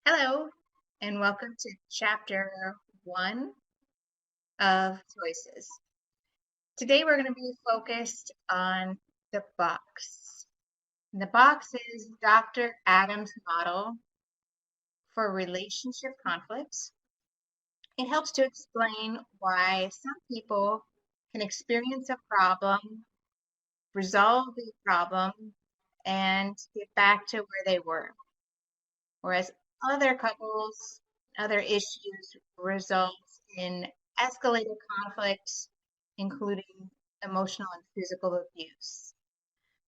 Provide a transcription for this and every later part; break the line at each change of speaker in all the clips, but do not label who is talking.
Hello, and welcome to chapter 1 of Choices. Today we're going to be focused on the box. And the box is Dr. Adams' model for relationship conflicts. It helps to explain why some people can experience a problem, resolve the problem, and get back to where they were, whereas other couples, other issues result in escalated conflicts, including emotional and physical abuse.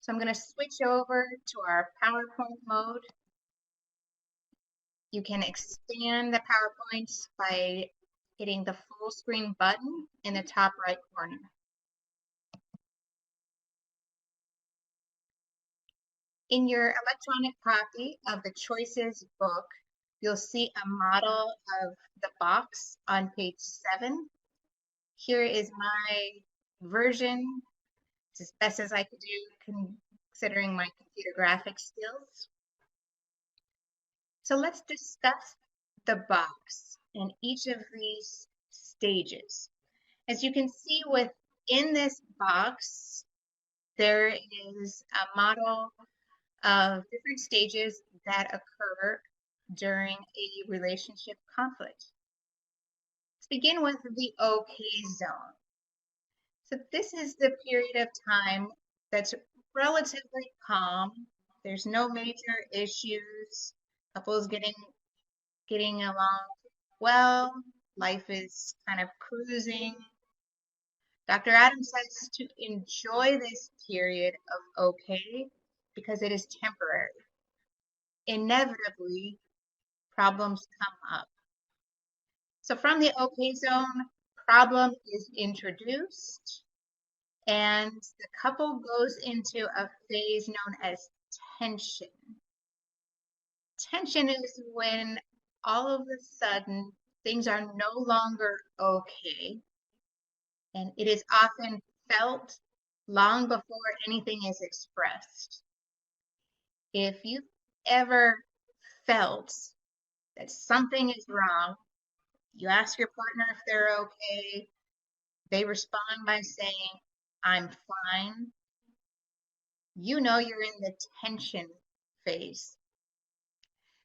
So I'm going to switch over to our PowerPoint mode. You can expand the PowerPoint by hitting the full screen button in the top right corner. In your electronic copy of the Choices book, you'll see a model of the box on page 7. Here is my version, as best as I could do considering my computer graphics skills. So let's discuss the box and each of these stages. As you can see within this box, there is a model of different stages that occur during a relationship conflict. Let's begin with the okay zone. So this is the period of time that's relatively calm. There's no major issues. Couples getting along well. Life is kind of cruising. Dr. Adams says to enjoy this period of okay because it is temporary. Inevitably, problems come up. So from the okay zone, problem is introduced, and the couple goes into a phase known as tension. Tension is when all of a sudden things are no longer okay, and it is often felt long before anything is expressed. If you've ever felt that something is wrong, you ask your partner if they're okay, they respond by saying, I'm fine. You know you're in the tension phase.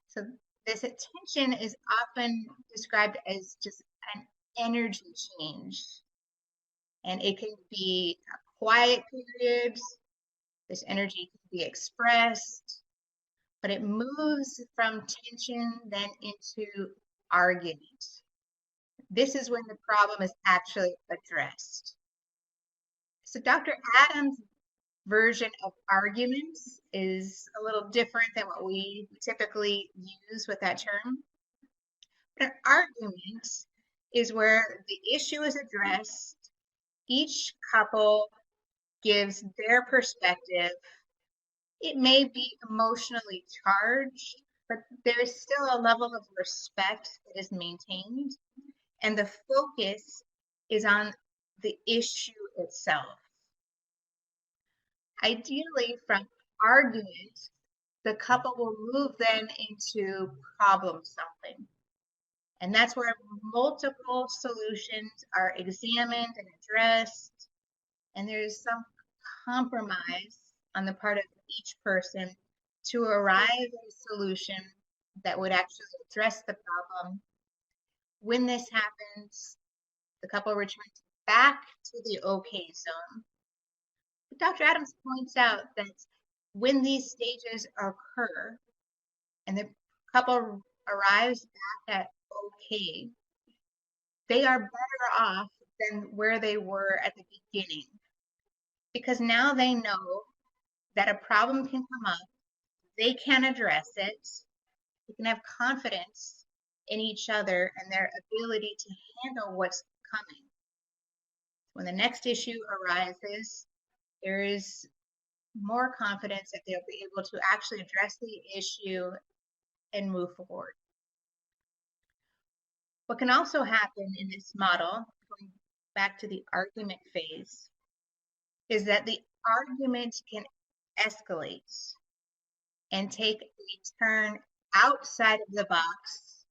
So this tension is often described as just an energy change. And it can be quiet periods. This energy can be expressed, but it moves from tension then into argument. This is when the problem is actually addressed. So Dr. Adams' version of arguments is a little different than what we typically use with that term. But an argument is where the issue is addressed, each couple gives their perspective. It may be emotionally charged, but there is still a level of respect that is maintained, and the focus is on the issue itself. Ideally, from argument, the couple will move then into problem solving. And that's where multiple solutions are examined and addressed, and there's some compromise on the part of each person to arrive at a solution that would actually address the problem. When this happens, the couple returns back to the okay zone. But Dr. Adams points out that when these stages occur and the couple arrives back at okay, they are better off than where they were at the beginning, because now they know that a problem can come up, they can address it, they can have confidence in each other and their ability to handle what's coming. When the next issue arises, there is more confidence that they'll be able to actually address the issue and move forward. What can also happen in this model, going back to the argument phase, is that the argument can escalate and take a turn outside of the box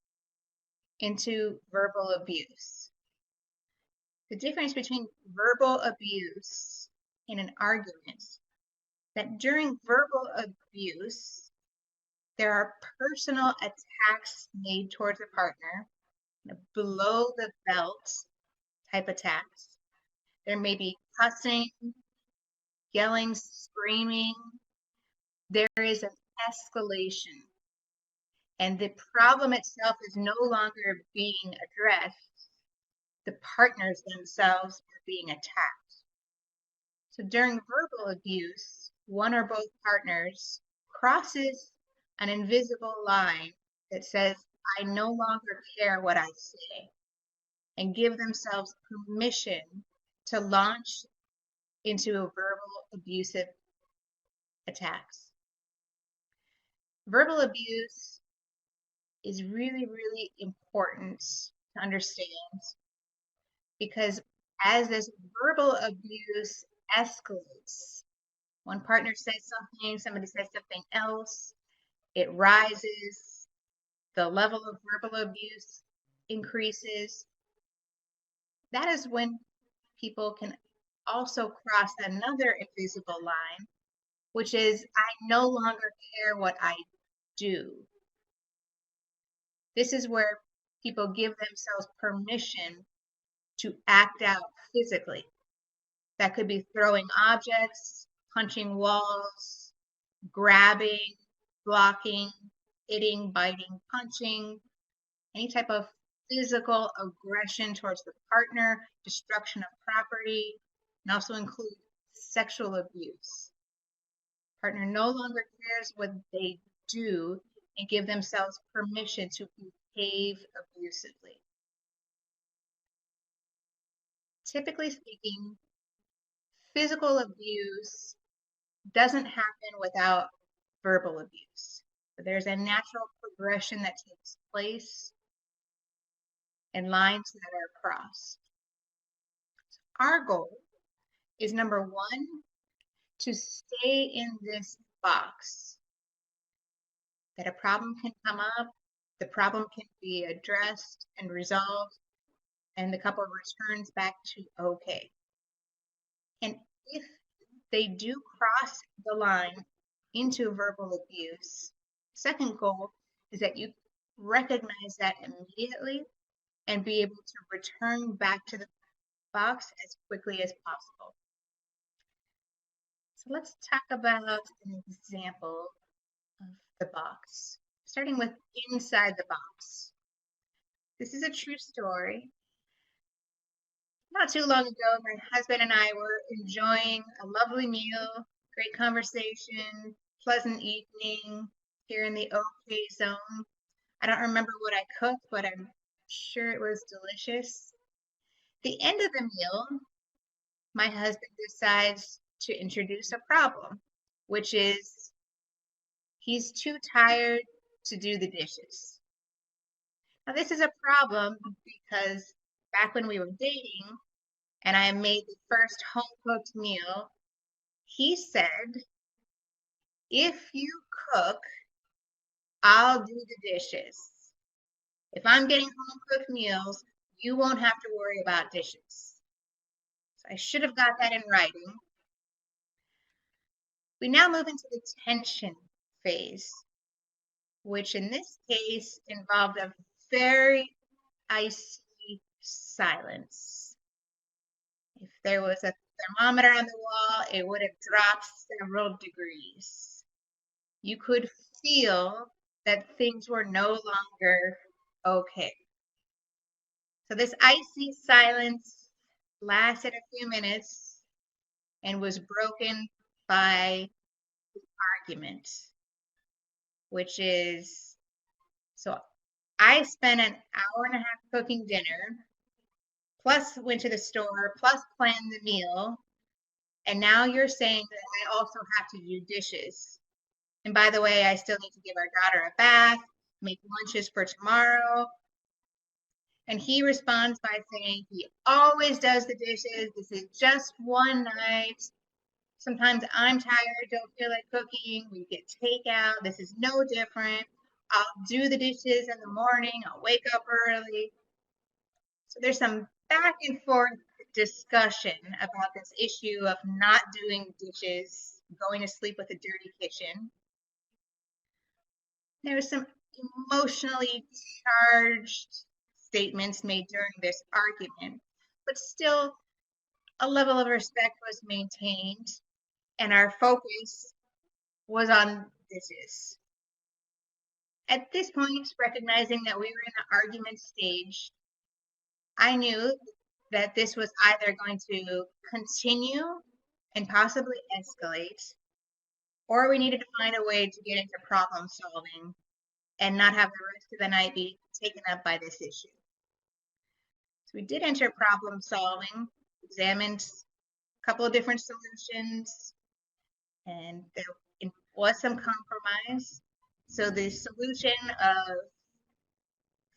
into verbal abuse. The difference between verbal abuse and an argument, that during verbal abuse, there are personal attacks made towards a partner, below the belt type attacks. There may be cussing, yelling, screaming. There is an escalation, and the problem itself is no longer being addressed. The partners themselves are being attacked. So during verbal abuse, one or both partners crosses an invisible line that says, I no longer care what I say, and give themselves permission to launch into a verbal abusive attacks. Verbal abuse is really, really important to understand, because as this verbal abuse escalates, one partner says something, somebody says something else, it rises, the level of verbal abuse increases. That is when people can also cross another invisible line, which is, I no longer care what I do. This is where people give themselves permission to act out physically. That could be throwing objects, punching walls, grabbing, blocking, hitting, biting, punching, any type of physical aggression towards the partner, destruction of property, and also include sexual abuse. Partner no longer cares what they do and give themselves permission to behave abusively. Typically speaking, physical abuse doesn't happen without verbal abuse. There's a natural progression that takes place and lines that are crossed. Our goal is, number one, to stay in this box. That a problem can come up, the problem can be addressed and resolved, and the couple returns back to okay. And if they do cross the line into verbal abuse, second goal is that you recognize that immediately and be able to return back to the box as quickly as possible. So let's talk about an example of the box, starting with inside the box. This is a true story. Not too long ago, my husband and I were enjoying a lovely meal, great conversation, pleasant evening here in the OK zone. I don't remember what I cooked, but I'm sure it was delicious. The end of the meal, my husband decides to introduce a problem, which is he's too tired to do the dishes. Now, this is a problem because back when we were dating and I made the first home-cooked meal, he said, if you cook, I'll do the dishes. If I'm getting home-cooked meals, you won't have to worry about dishes. So I should have got that in writing. We now move into the tension phase, which in this case involved a very icy silence. If there was a thermometer on the wall, it would have dropped several degrees. You could feel that things were no longer okay. So this icy silence lasted a few minutes and was broken by the argument, which is, so I spent an hour and a half cooking dinner, plus went to the store, plus planned the meal, and now you're saying that I also have to do dishes. And by the way, I still need to give our daughter a bath, make lunches for tomorrow. And he responds by saying he always does the dishes. This is just one night. Sometimes I'm tired, don't feel like cooking. We get takeout. This is no different. I'll do the dishes in the morning. I'll wake up early. So there's some back and forth discussion about this issue of not doing dishes, going to sleep with a dirty kitchen. There was some emotionally charged statements made during this argument, but still a level of respect was maintained and our focus was on dishes. At this point, recognizing that we were in the argument stage, I knew that this was either going to continue and possibly escalate, or we needed to find a way to get into problem solving and not have the rest of the night be taken up by this issue. So we did enter problem solving, examined a couple of different solutions, and there was some compromise. So the solution of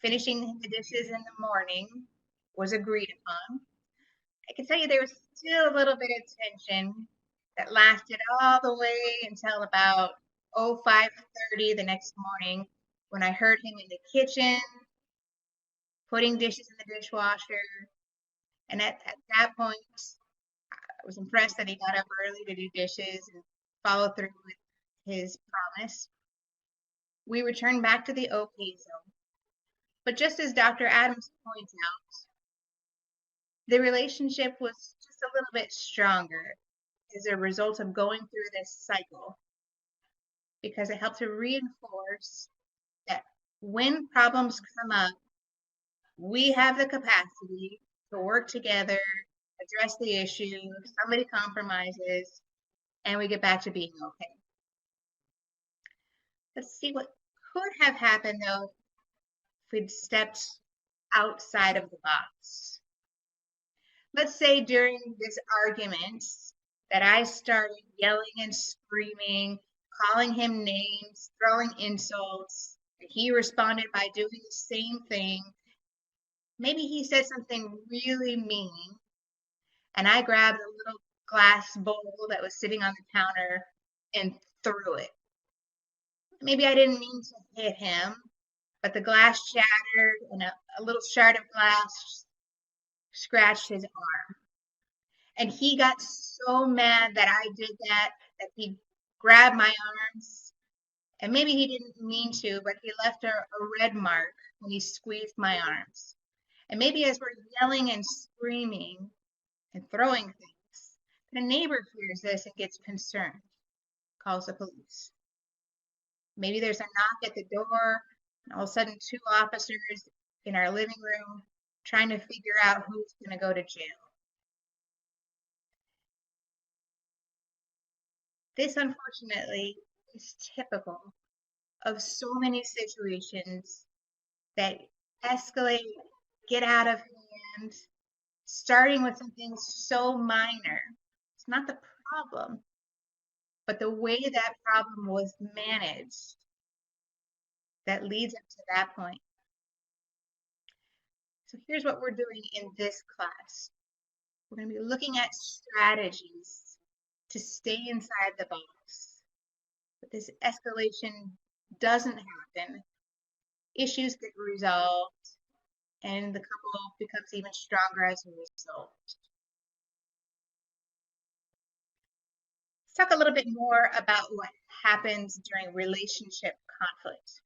finishing the dishes in the morning was agreed upon. I can tell you there was still a little bit of tension that lasted all the way until about 5:30 the next morning when I heard him in the kitchen putting dishes in the dishwasher. And at that point, I was impressed that he got up early to do dishes and follow through with his promise. We returned back to the okay zone. But just as Dr. Adams points out, the relationship was just a little bit stronger as a result of going through this cycle, because it helped to reinforce that when problems come up, we have the capacity to work together, address the issue, somebody compromises, and we get back to being okay. Let's see what could have happened though if we'd stepped outside of the box. Let's say during this argument that I started yelling and screaming, calling him names, throwing insults, and he responded by doing the same thing. Maybe he said something really mean, and I grabbed a little glass bowl that was sitting on the counter and threw it. Maybe I didn't mean to hit him, but the glass shattered and a little shard of glass scratched his arm. And he got so mad that I did that he grabbed my arms. And maybe he didn't mean to, but he left a red mark when he squeezed my arms. And maybe as we're yelling and screaming and throwing things, the neighbor hears this and gets concerned, calls the police. Maybe there's a knock at the door, and all of a sudden 2 officers in our living room trying to figure out who's going to go to jail. This, unfortunately, is typical of so many situations that escalate, get out of hand, starting with something so minor. It's not the problem, but the way that problem was managed that leads up to that point. So here's what we're doing in this class. We're going to be looking at strategies to stay inside the box. But this escalation doesn't happen. Issues get resolved, and the couple becomes even stronger as a result. Let's talk a little bit more about what happens during relationship conflict.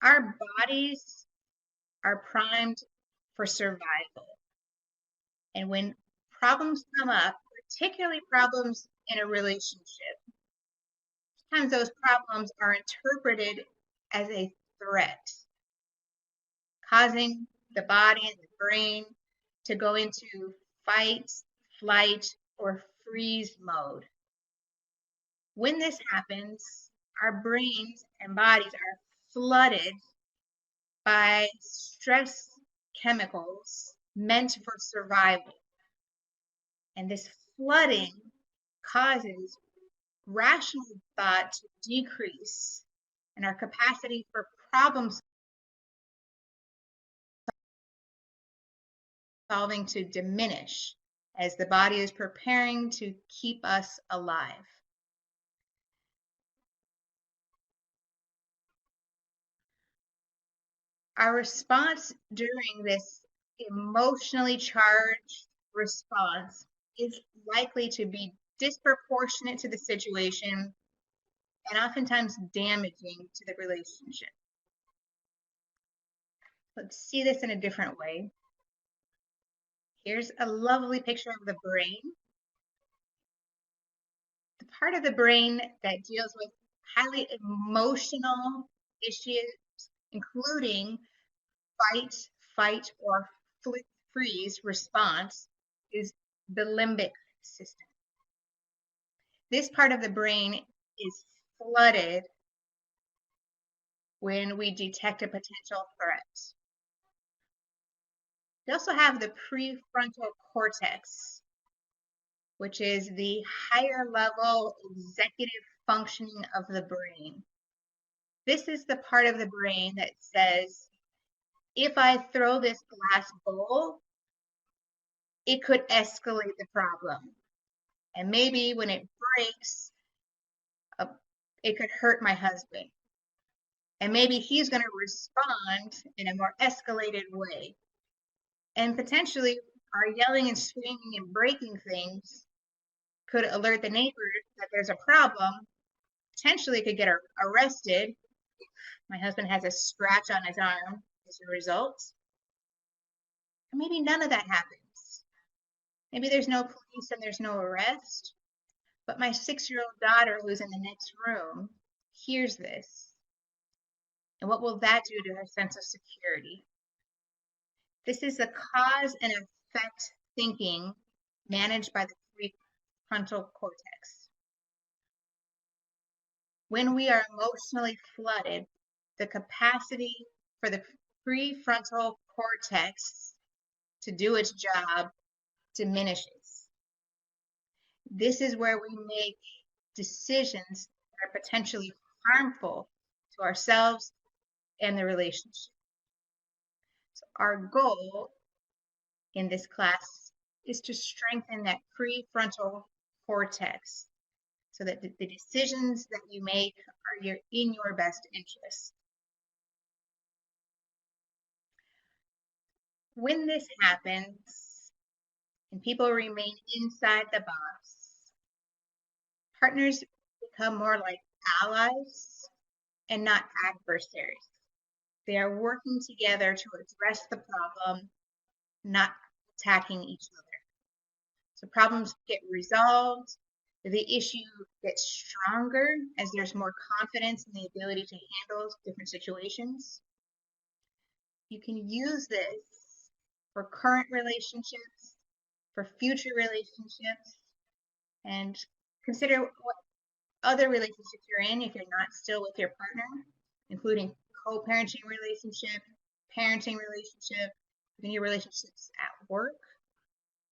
Our bodies are primed for survival. And when problems come up, particularly problems in a relationship, sometimes those problems are interpreted as a threat, causing the body and the brain to go into fight, flight, or freeze mode. When this happens, our brains and bodies are flooded by stress chemicals meant for survival. And this flooding causes rational thought to decrease and our capacity for problem solving to diminish as the body is preparing to keep us alive. Our response during this emotionally charged response is likely to be disproportionate to the situation and oftentimes damaging to the relationship. Let's see this in a different way. Here's a lovely picture of the brain. The part of the brain that deals with highly emotional issues, including fight, fight, or freeze response, is the limbic system. This part of the brain is flooded when we detect a potential threat. We also have the prefrontal cortex, which is the higher level executive functioning of the brain. This is the part of the brain that says, if I throw this glass bowl, it could escalate the problem. And maybe when it breaks, it could hurt my husband. And maybe he's going to respond in a more escalated way. And potentially, our yelling and screaming and breaking things could alert the neighbors that there's a problem. Potentially could get arrested. My husband has a scratch on his arm as a result. And maybe none of that happens. Maybe there's no police and there's no arrest. But my 6-year-old daughter, who's in the next room, hears this. And what will that do to her sense of security? This is the cause and effect thinking managed by the prefrontal cortex. When we are emotionally flooded, the capacity for the prefrontal cortex to do its job diminishes. This is where we make decisions that are potentially harmful to ourselves and the relationship. So our goal in this class is to strengthen that prefrontal cortex so that the decisions that you make are in your best interest. When this happens and people remain inside the box, partners become more like allies and not adversaries. They are working together to address the problem, not attacking each other. So problems get resolved, the issue gets stronger as there's more confidence in the ability to handle different situations. You can use this for current relationships, for future relationships, and consider what other relationships you're in if you're not still with your partner, including co-parenting relationship, parenting relationship, even your relationships at work.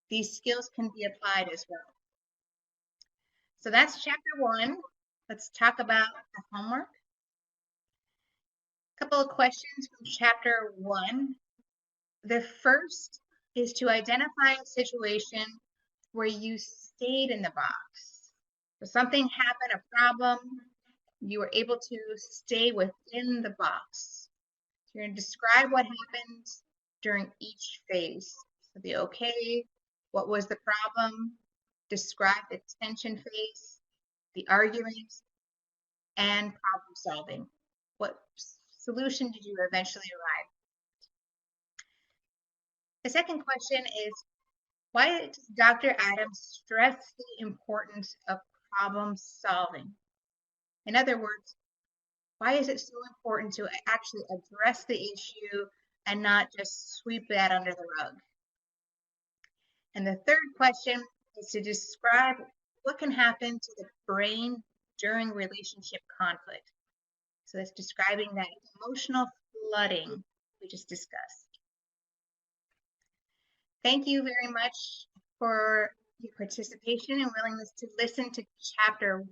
These skills can be applied as well. So that's chapter 1. Let's talk about the homework. A couple of questions from chapter 1. The first is to identify a situation where you stayed in the box. So something happened, a problem, you were able to stay within the box. So you're going to describe what happened during each phase. So the okay, what was the problem, describe the tension phase, the argument, and problem solving. What solution did you eventually arrive? The second question is, why does Dr. Adams stress the importance of problem solving? In other words, why is it so important to actually address the issue and not just sweep that under the rug? And the third question is to describe what can happen to the brain during relationship conflict. So that's describing that emotional flooding we just discussed. Thank you very much for your participation and willingness to listen to chapter